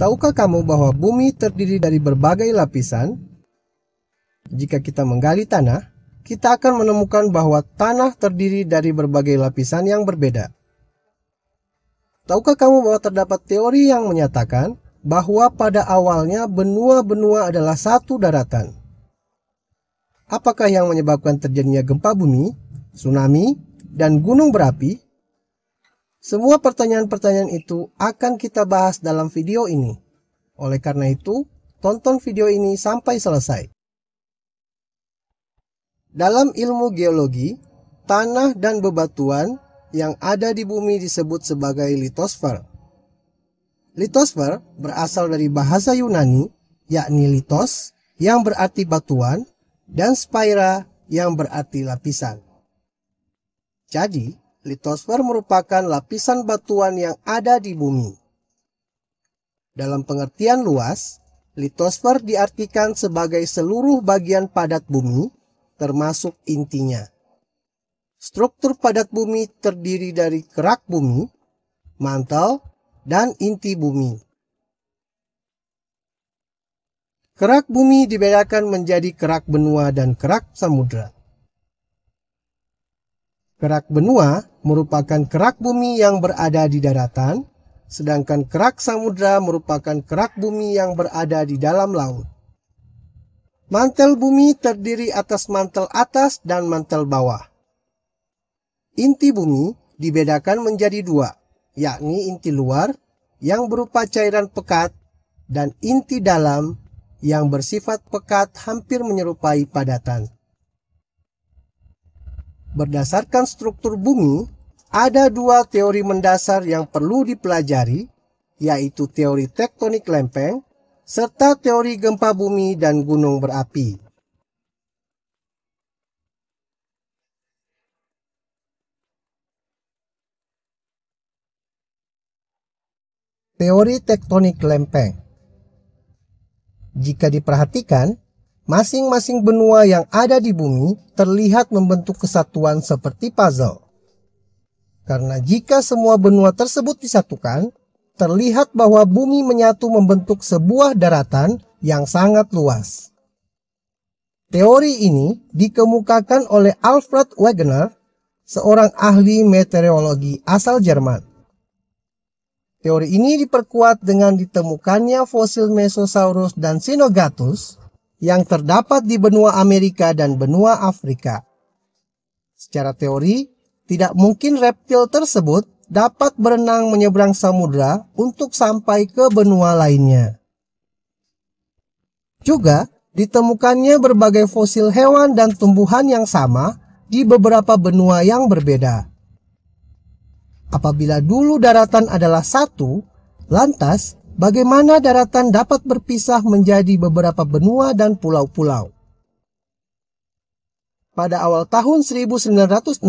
Tahukah kamu bahwa bumi terdiri dari berbagai lapisan? Jika kita menggali tanah, kita akan menemukan bahwa tanah terdiri dari berbagai lapisan yang berbeda. Tahukah kamu bahwa terdapat teori yang menyatakan bahwa pada awalnya benua-benua adalah satu daratan? Apakah yang menyebabkan terjadinya gempa bumi, tsunami, dan gunung berapi? Semua pertanyaan-pertanyaan itu akan kita bahas dalam video ini. Oleh karena itu, tonton video ini sampai selesai. Dalam ilmu geologi, tanah dan bebatuan yang ada di bumi disebut sebagai litosfer. Litosfer berasal dari bahasa Yunani, yakni litos yang berarti batuan dan spaira yang berarti lapisan. Jadi, litosfer merupakan lapisan batuan yang ada di bumi. Dalam pengertian luas, litosfer diartikan sebagai seluruh bagian padat bumi, termasuk intinya. Struktur padat bumi terdiri dari kerak bumi, mantel, dan inti bumi. Kerak bumi dibedakan menjadi kerak benua dan kerak samudra. Kerak benua merupakan kerak bumi yang berada di daratan, sedangkan kerak samudra merupakan kerak bumi yang berada di dalam laut. Mantel bumi terdiri atas mantel atas dan mantel bawah. Inti bumi dibedakan menjadi dua, yakni inti luar yang berupa cairan pekat dan inti dalam yang bersifat pekat hampir menyerupai padatan. Berdasarkan struktur bumi, ada dua teori mendasar yang perlu dipelajari, yaitu teori tektonik lempeng, serta teori gempa bumi dan gunung berapi. Teori tektonik lempeng. Jika diperhatikan, masing-masing benua yang ada di bumi terlihat membentuk kesatuan seperti puzzle. Karena jika semua benua tersebut disatukan, terlihat bahwa bumi menyatu membentuk sebuah daratan yang sangat luas. Teori ini dikemukakan oleh Alfred Wegener, seorang ahli meteorologi asal Jerman. Teori ini diperkuat dengan ditemukannya fosil Mesosaurus dan Cynogathus yang terdapat di benua Amerika dan benua Afrika. Secara teori, tidak mungkin reptil tersebut dapat berenang menyeberang samudra untuk sampai ke benua lainnya. Juga, ditemukannya berbagai fosil hewan dan tumbuhan yang sama di beberapa benua yang berbeda. Apabila dulu daratan adalah satu, lantas bagaimana daratan dapat berpisah menjadi beberapa benua dan pulau-pulau? Pada awal tahun 1960,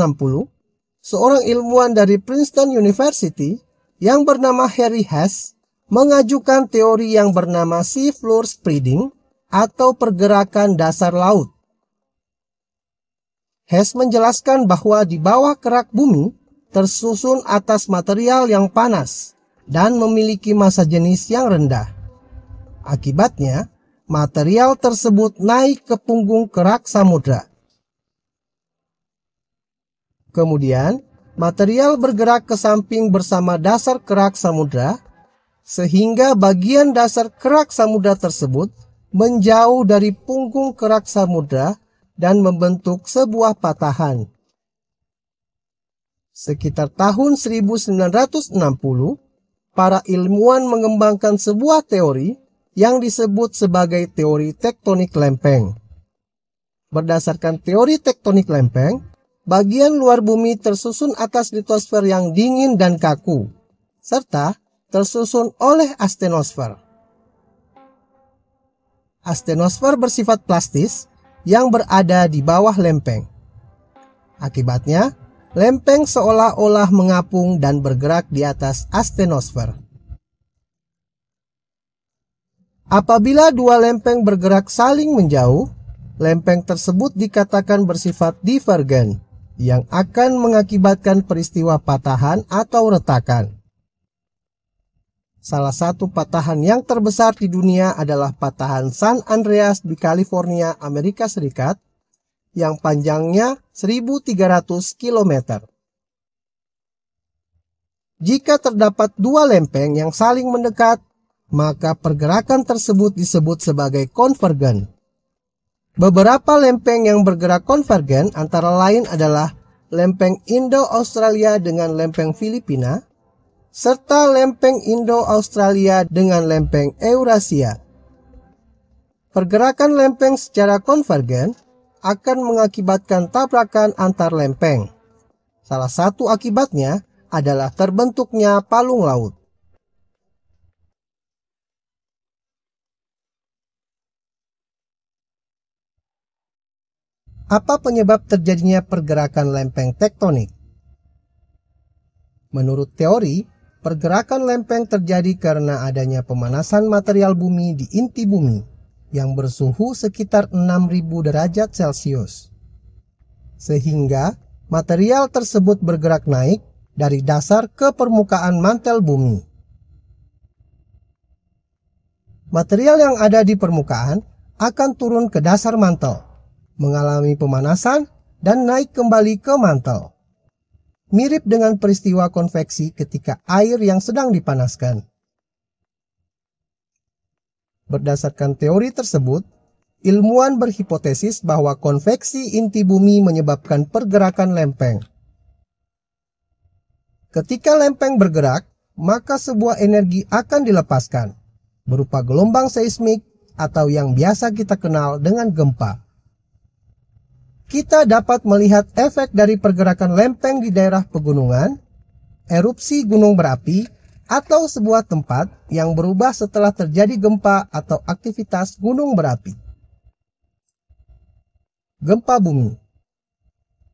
seorang ilmuwan dari Princeton University yang bernama Harry Hess mengajukan teori yang bernama sea floor spreading atau pergerakan dasar laut. Hess menjelaskan bahwa di bawah kerak bumi tersusun atas material yang panas dan memiliki massa jenis yang rendah. Akibatnya, material tersebut naik ke punggung kerak samudra. Kemudian, material bergerak ke samping bersama dasar kerak samudra, sehingga bagian dasar kerak samudra tersebut menjauh dari punggung kerak samudra dan membentuk sebuah patahan. Sekitar tahun 1960, para ilmuwan mengembangkan sebuah teori yang disebut sebagai teori tektonik lempeng. Berdasarkan teori tektonik lempeng, bagian luar bumi tersusun atas litosfer yang dingin dan kaku, serta tersusun oleh astenosfer. Astenosfer bersifat plastis yang berada di bawah lempeng. Akibatnya, lempeng seolah-olah mengapung dan bergerak di atas astenosfer. Apabila dua lempeng bergerak saling menjauh, lempeng tersebut dikatakan bersifat divergen, yang akan mengakibatkan peristiwa patahan atau retakan. Salah satu patahan yang terbesar di dunia adalah patahan San Andreas di California, Amerika Serikat, yang panjangnya 1.300 km. Jika terdapat dua lempeng yang saling mendekat, maka pergerakan tersebut disebut sebagai konvergen. Beberapa lempeng yang bergerak konvergen antara lain adalah lempeng Indo-Australia dengan lempeng Filipina, serta lempeng Indo-Australia dengan lempeng Eurasia. Pergerakan lempeng secara konvergen akan mengakibatkan tabrakan antar lempeng. Salah satu akibatnya adalah terbentuknya palung laut. Apa penyebab terjadinya pergerakan lempeng tektonik? Menurut teori, pergerakan lempeng terjadi karena adanya pemanasan material bumi di inti bumi yang bersuhu sekitar 6.000 derajat Celcius. Sehingga material tersebut bergerak naik dari dasar ke permukaan mantel bumi. Material yang ada di permukaan akan turun ke dasar mantel, mengalami pemanasan dan naik kembali ke mantel. Mirip dengan peristiwa konveksi ketika air yang sedang dipanaskan. Berdasarkan teori tersebut, ilmuwan berhipotesis bahwa konveksi inti bumi menyebabkan pergerakan lempeng. Ketika lempeng bergerak, maka sebuah energi akan dilepaskan, berupa gelombang seismik atau yang biasa kita kenal dengan gempa. Kita dapat melihat efek dari pergerakan lempeng di daerah pegunungan, erupsi gunung berapi, atau sebuah tempat yang berubah setelah terjadi gempa atau aktivitas gunung berapi. Gempa bumi.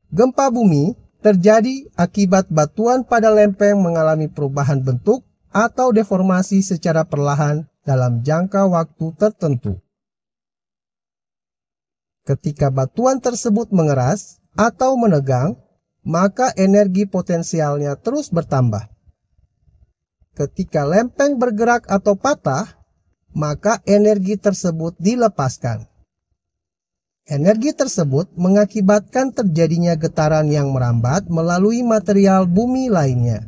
Gempa bumi terjadi akibat batuan pada lempeng mengalami perubahan bentuk atau deformasi secara perlahan dalam jangka waktu tertentu. Ketika batuan tersebut mengeras atau menegang, maka energi potensialnya terus bertambah. Ketika lempeng bergerak atau patah, maka energi tersebut dilepaskan. Energi tersebut mengakibatkan terjadinya getaran yang merambat melalui material bumi lainnya.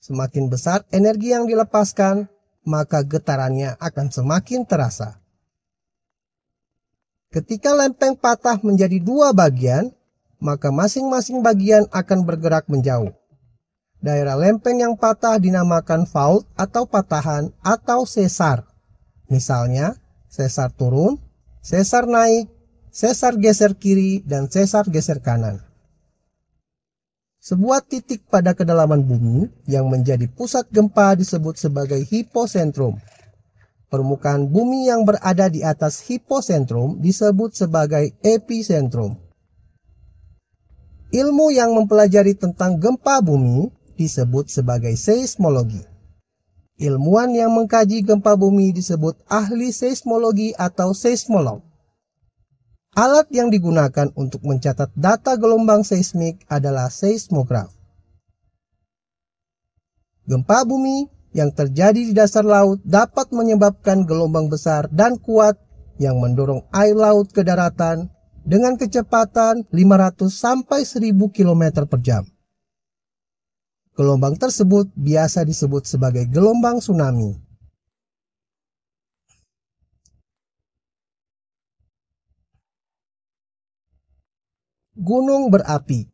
Semakin besar energi yang dilepaskan, maka getarannya akan semakin terasa. Ketika lempeng patah menjadi dua bagian, maka masing-masing bagian akan bergerak menjauh. Daerah lempeng yang patah dinamakan fault atau patahan atau sesar. Misalnya, sesar turun, sesar naik, sesar geser kiri, dan sesar geser kanan. Sebuah titik pada kedalaman bumi yang menjadi pusat gempa disebut sebagai hiposentrum. Permukaan bumi yang berada di atas hiposentrum disebut sebagai epicentrum. Ilmu yang mempelajari tentang gempa bumi disebut sebagai seismologi. Ilmuwan yang mengkaji gempa bumi disebut ahli seismologi atau seismolog. Alat yang digunakan untuk mencatat data gelombang seismik adalah seismograf. Gempa bumi yang terjadi di dasar laut dapat menyebabkan gelombang besar dan kuat yang mendorong air laut ke daratan dengan kecepatan 500 sampai 1000 km per jam. Gelombang tersebut biasa disebut sebagai gelombang tsunami. Gunung berapi.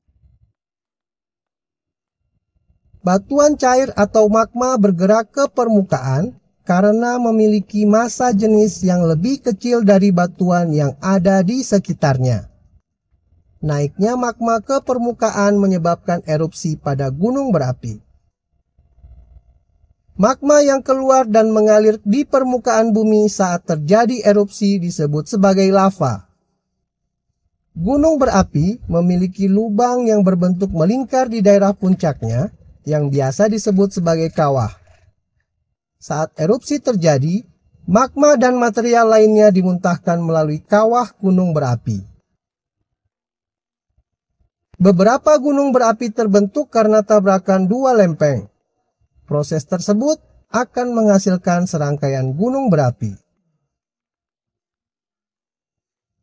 Batuan cair atau magma bergerak ke permukaan karena memiliki massa jenis yang lebih kecil dari batuan yang ada di sekitarnya. Naiknya magma ke permukaan menyebabkan erupsi pada gunung berapi. Magma yang keluar dan mengalir di permukaan bumi saat terjadi erupsi disebut sebagai lava. Gunung berapi memiliki lubang yang berbentuk melingkar di daerah puncaknya, yang biasa disebut sebagai kawah. Saat erupsi terjadi, magma dan material lainnya dimuntahkan melalui kawah gunung berapi. Beberapa gunung berapi terbentuk karena tabrakan dua lempeng. Proses tersebut akan menghasilkan serangkaian gunung berapi.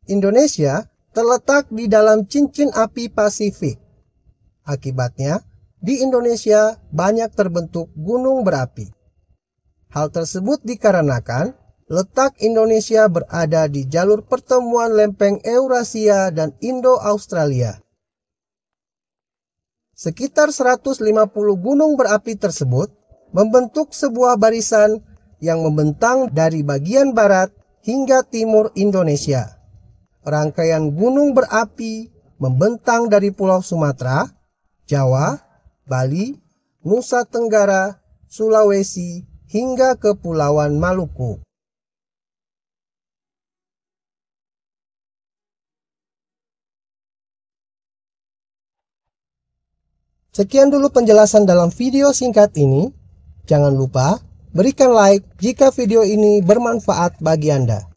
Indonesia terletak di dalam cincin api Pasifik. Akibatnya, di Indonesia banyak terbentuk gunung berapi. Hal tersebut dikarenakan letak Indonesia berada di jalur pertemuan lempeng Eurasia dan Indo-Australia. Sekitar 150 gunung berapi tersebut membentuk sebuah barisan yang membentang dari bagian barat hingga timur Indonesia. Rangkaian gunung berapi membentang dari Pulau Sumatera, Jawa, Bali, Nusa Tenggara, Sulawesi, hingga Kepulauan Maluku. Sekian dulu penjelasan dalam video singkat ini. Jangan lupa berikan like jika video ini bermanfaat bagi Anda.